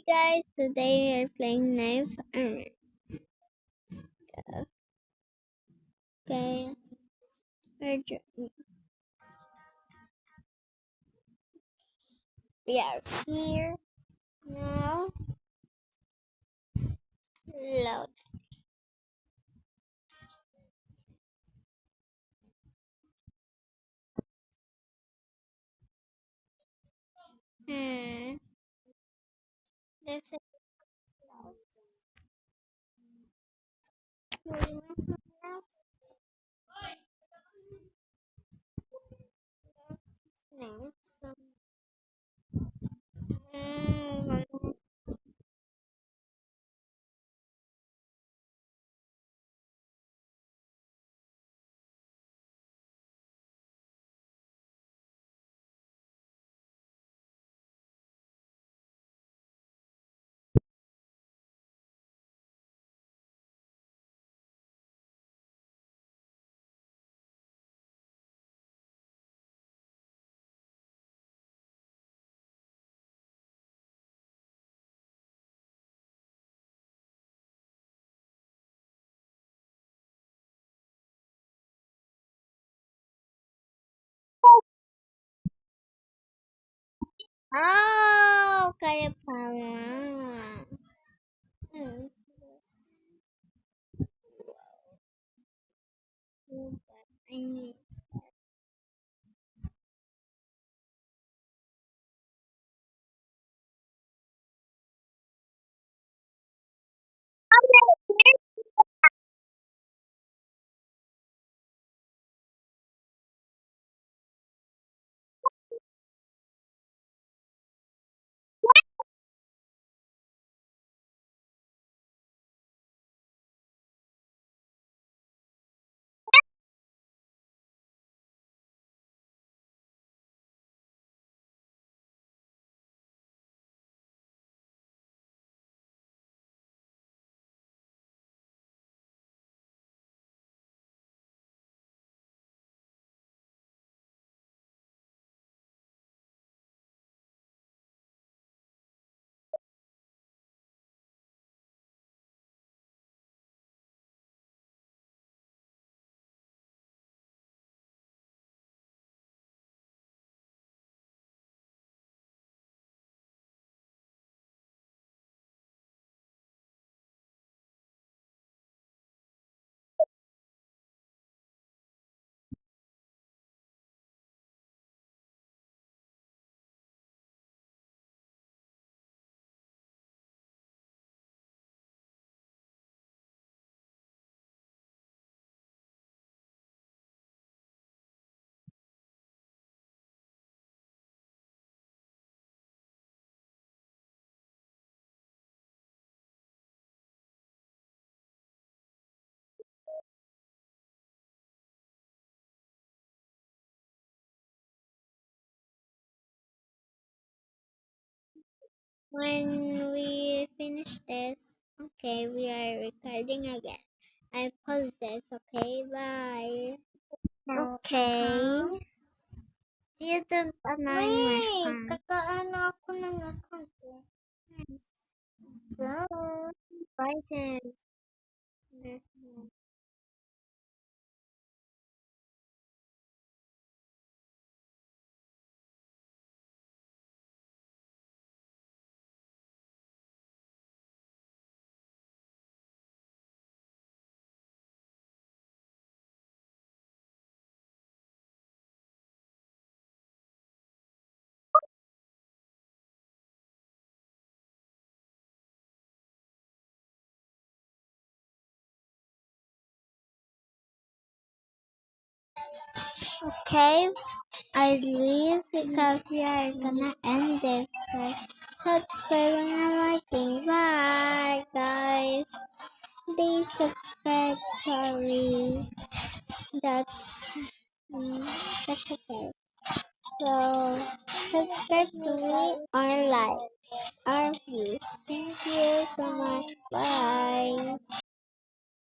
guys, today we are playing Knife Armor. Okay, we are here now. Load. Hmm. This is loud. Next. Hmm. Oh, kaya pala. Hmm. I need. When we finish this, okay, we are recording again. I pause this, okay? Bye. Okay. See you dun pa na yung kakaano ako ng account ko. So, bye then. Okay, I leave because we are gonna end this by subscribing and liking. Bye, guys. Please subscribe. Sorry, that's that's okay. So subscribe to me or like our views. Thank you so much. Bye.